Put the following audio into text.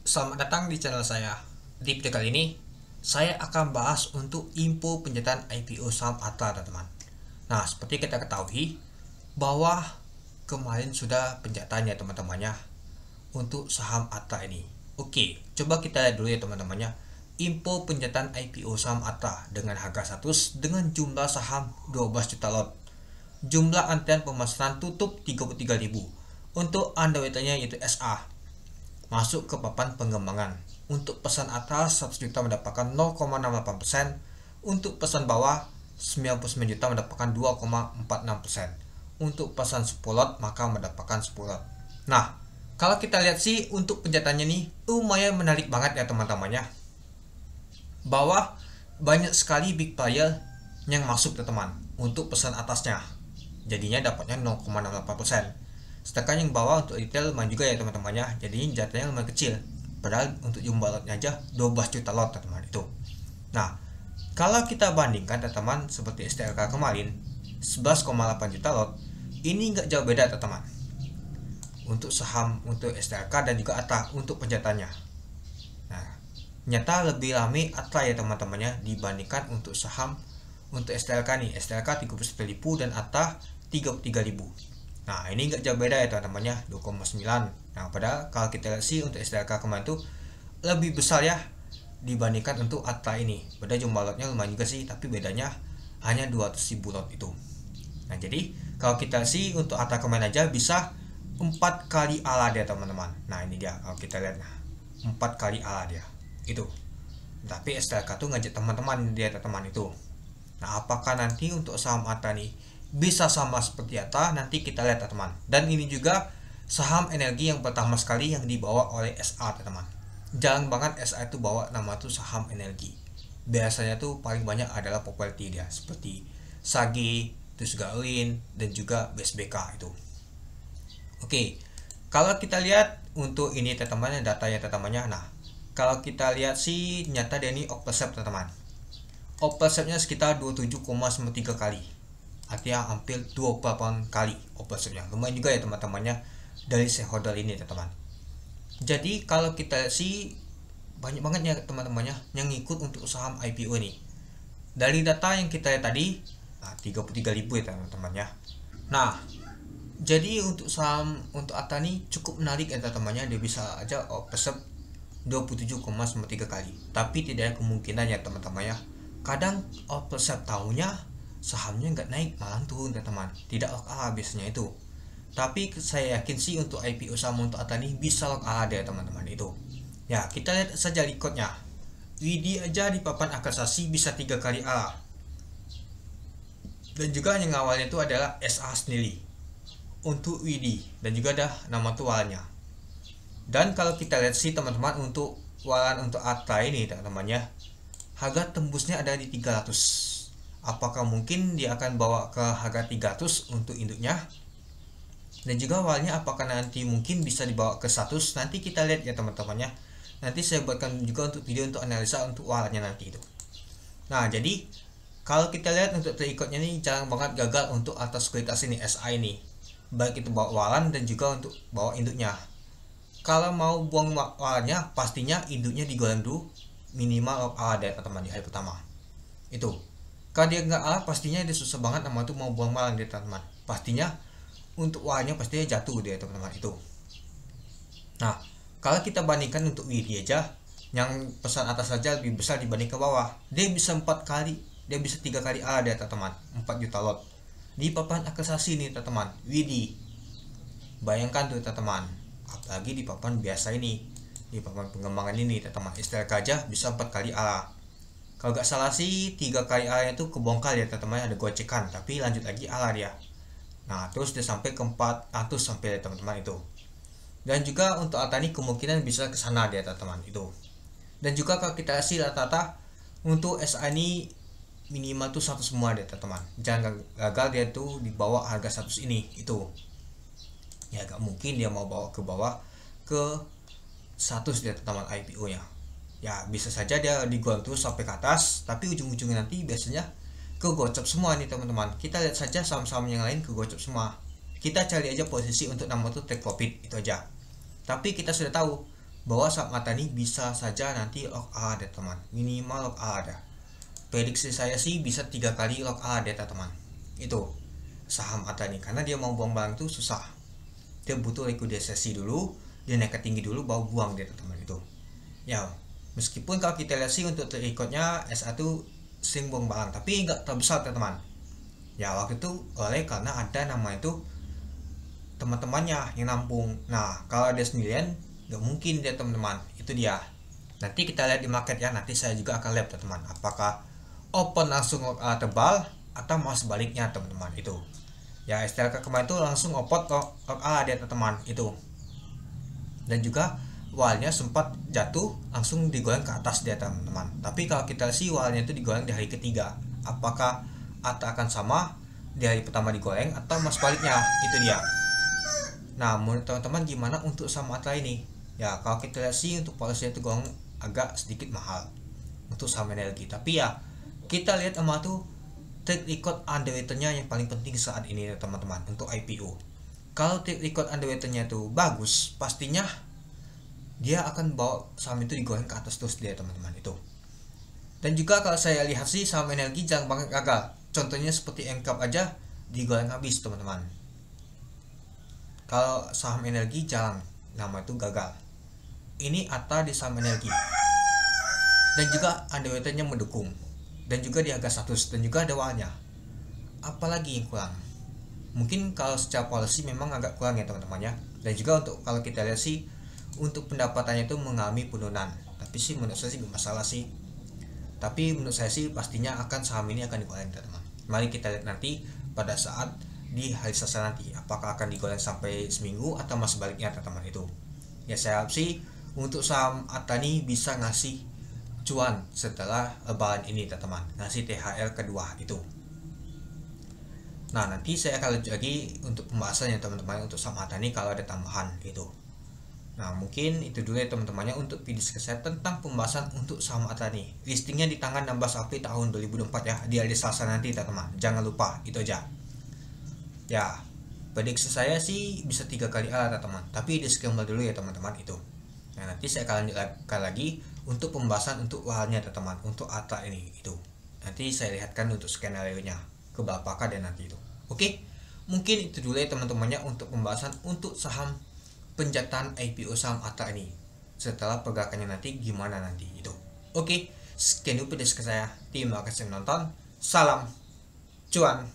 Selamat datang di channel saya. Di video kali ini, saya akan bahas untuk info pencetan IPO saham ATRA, teman-teman. Nah, seperti kita ketahui bahwa kemarin sudah pencetannya teman-temannya untuk saham ATRA ini. Oke, coba kita lihat dulu ya teman-temannya. Info pencetan IPO saham ATRA dengan harga 100 dengan jumlah saham 12 juta lot. Jumlah antrian pemasaran tutup 33.000. Untuk underwriternya yaitu SA. Masuk ke papan pengembangan. Untuk pesan atas 100 juta mendapatkan 0,68%. Untuk pesan bawah 99 juta mendapatkan 2,46%. Untuk pesan 10 lot maka mendapatkan 10 lot. Nah, kalau kita lihat sih untuk pencetannya nih lumayan menarik banget ya teman-temannya. Bahwa banyak sekali big player yang masuk teman-teman untuk pesan atasnya. Jadinya dapatnya 0,68%. Sedangkan yang bawah untuk retail lumayan juga ya teman-temannya, jadinya jatuhnya lumayan kecil. Padahal untuk jumlah lotnya aja 12 juta lot teman-teman itu. Nah, kalau kita bandingkan teman-teman seperti STLK kemarin 11,8 juta lot, ini nggak jauh beda teman-teman. Untuk saham untuk STLK dan juga ATRA untuk pencetannya. Nah, nyata lebih rame ATRA ya teman-temannya dibandingkan untuk saham untuk STLK nih. STLK 31.000 dan ATRA 33.000. Nah, ini nggak jauh beda ya teman-temannya, 2,9. Nah, padahal kalau kita lihat sih untuk STLK kemarin itu lebih besar ya dibandingkan untuk ATRA ini. Beda jumlah lotnya lumayan juga sih, tapi bedanya hanya 200.000 lot itu. Nah, jadi kalau kita sih untuk ATRA kemarin aja bisa 4 kali ala dia teman-teman. Nah, ini dia kalau kita lihat, nah 4 kali ala dia itu. Tapi STLK tuh ngajak teman-teman dia teman-teman itu. Nah, apakah nanti untuk saham ATRA nih bisa sama seperti ATRA? Nanti kita lihat teman-teman. Dan ini juga saham energi yang pertama sekali yang dibawa oleh SA teman-teman. Jarang banget SA itu bawa nama tuh saham energi. Biasanya tuh paling banyak adalah properti dia seperti Sagi, terus Galin dan juga BSBK itu. Oke, kalau kita lihat untuk ini teman-teman datanya teman-temannya. Nah, kalau kita lihat sih nyata dia ini oversubscribe teman-teman. Oversubscribe-nya sekitar 27,3 kali. Artinya hampir 28 kali oversubscribe-nya. Lumayan juga ya teman-temannya dari shareholder ini teman-teman. Jadi kalau kita sih banyak banget ya teman-temannya yang ngikut untuk saham IPO ini. Dari data yang kita lihat tadi, nah 33.000 ya teman-temannya. Nah, jadi untuk saham untuk ATRA ini cukup menarik ya teman-temannya, dia bisa aja oversubscribe 27,3 kali. Tapi tidak ada kemungkinan ya teman-temannya. Kadang oversubscribe tahunya sahamnya nggak naik malah turun teman-teman, tidak lock ala biasanya itu. Tapi saya yakin sih untuk IPO saham untuk ATRA ini bisa lock ala deh teman-teman itu. Ya, kita lihat saja recordnya. WD aja di papan akasasi bisa 3 kali ala. Dan juga yang awalnya itu adalah SA sendiri untuk WD dan juga ada nama tualnya. Dan kalau kita lihat sih teman-teman untuk walan untuk ATRA ini teman-temannya, harga tembusnya ada di 300. Apakah mungkin dia akan bawa ke harga 300 untuk induknya? Dan juga awalnya apakah nanti mungkin bisa dibawa ke 100? Nanti kita lihat ya teman-temannya. Nanti saya buatkan juga untuk video untuk analisa untuk walannya nanti itu. Nah, jadi kalau kita lihat untuk trikotnya ini jarang banget gagal untuk atas sekuritas ini SA ini. Baik itu bawa walan dan juga untuk bawa induknya. Kalau mau buang walannya pastinya induknya digoreng dulu minimal ada teman-teman di hari pertama. Itu. Kalau dia nggak ala pastinya dia susah banget sama tuh mau buang malang dia teman-teman. Pastinya untuk wahannya pastinya jatuh dia teman-teman itu. Nah, kalau kita bandingkan untuk WD aja yang pesan atas saja lebih besar dibanding ke bawah. Dia bisa 4 kali, dia bisa 3 kali ala dia teman-teman. 4 juta lot. Di papan akasasi nih teman-teman, WD. Bayangkan tuh teman-teman. Apalagi di papan biasa ini. Di papan pengembangan ini teman-teman. STLK aja bisa 4 kali ala. Kalau nggak salah sih 3 kali ala itu kebongkar ya teman-teman, ada gocekan, tapi lanjut lagi ala dia. Nah, terus dia sampai ke 400 sampai teman-teman itu. Dan juga untuk ATRA ini kemungkinan bisa ke sana dia teman-teman itu. Dan juga kalau kita kasih rata-rata untuk SA ini minimal tuh 100 semua dia teman-teman. Jangan gagal dia tuh di bawah harga 100 ini itu. Ya nggak mungkin dia mau bawa ke bawah ke 100 dia teman-teman IPO-nya. Ya bisa saja dia digoreng terus sampai ke atas, tapi ujung-ujungnya nanti biasanya kegocap semua nih teman-teman. Kita lihat saja saham-saham yang lain kegocap semua. Kita cari aja posisi untuk nama tuh take profit itu aja. Tapi kita sudah tahu bahwa saham ATA ini bisa saja nanti lock ada teman, minimal lock ada. Prediksi saya sih bisa 3 kali lock ada teman. Itu saham ATA ini, karena dia mau buang barang tuh susah. Dia butuh likuidasi dulu, dia naik ke tinggi dulu baru buang dia teman itu. Ya, meskipun kalau kita lihat sih untuk terikutnya SA tuh sering buang barang, tapi nggak terbesar teman. Ya waktu itu oleh karena ada nama itu teman-temannya yang nampung. Nah kalau dia sendirian nggak mungkin dia teman-teman, itu dia. Nanti kita lihat di market ya, nanti saya juga akan lihat teman-teman apakah open langsung tebal atau mau sebaliknya teman-teman itu. Ya STLK kemarin itu langsung open dia teman-teman itu. Dan juga walnya sempat jatuh langsung digoreng ke atas dia teman-teman. Tapi kalau kita sih walnya itu digoreng di hari ketiga. Apakah ATA akan sama di hari pertama digoreng atau mas sebaliknya, itu dia. Nah menurut teman-teman gimana untuk sama ATA ini? Ya kalau kita lihat sih untuk policy itu gong agak sedikit mahal untuk saham energi. Tapi ya kita lihat sama tuh track record underwriternya yang paling penting saat ini ya teman-teman untuk IPO. Kalau track record underwriternya tuh bagus, pastinya dia akan bawa saham itu digoreng ke atas terus dia teman-teman itu. Dan juga kalau saya lihat sih saham energi jarang banget gagal. Contohnya seperti Ncap aja digoreng habis teman-teman. Kalau saham energi jarang nama itu gagal. Ini ATA di saham energi. Dan juga underwriternya mendukung. Dan juga di harga 100 dan juga ada walnya. Apalagi yang kurang? Mungkin kalau secara policy memang agak kurang ya teman-teman ya. Dan juga untuk kalau kita lihat sih untuk pendapatannya itu mengalami penurunan. Tapi sih menurut saya sih bermasalah sih. Tapi menurut saya sih pastinya akan saham ini akan digoreng teman-teman. Mari kita lihat nanti pada saat di hari Selasa nanti apakah akan digoreng sampai seminggu atau mas sebaliknya teman-teman itu. Ya saya harap sih untuk saham ATA ini bisa ngasih cuan setelah lebaran ini teman-teman, ngasih THR kedua itu. Nah nanti saya akan lanjut lagi untuk pembahasannya teman-teman untuk saham ATA ini kalau ada tambahan gitu. Nah mungkin itu dulu ya teman-temannya untuk video saya tentang pembahasan untuk saham ATA nih. Listingnya di tanggal 16 April tahun 2024 ya, di hari Selasa nanti teman-teman. Jangan lupa itu aja. Ya prediksi saya sih bisa 3 kali teman-teman, tapi disclaimer dulu ya teman-teman itu. Nah nanti saya akan lanjutkan lagi untuk pembahasan untuk wahannya teman-teman untuk ATA ini itu. Nanti saya lihatkan untuk skenario nya ke berapakah dan nanti itu. Oke, mungkin itu dulu ya teman-temannya untuk pembahasan untuk saham penjatahan IPO saham ATA ini. Setelah pergerakannya nanti gimana nanti itu. Oke, sekian dulu video saya. Terima kasih menonton. Salam cuan.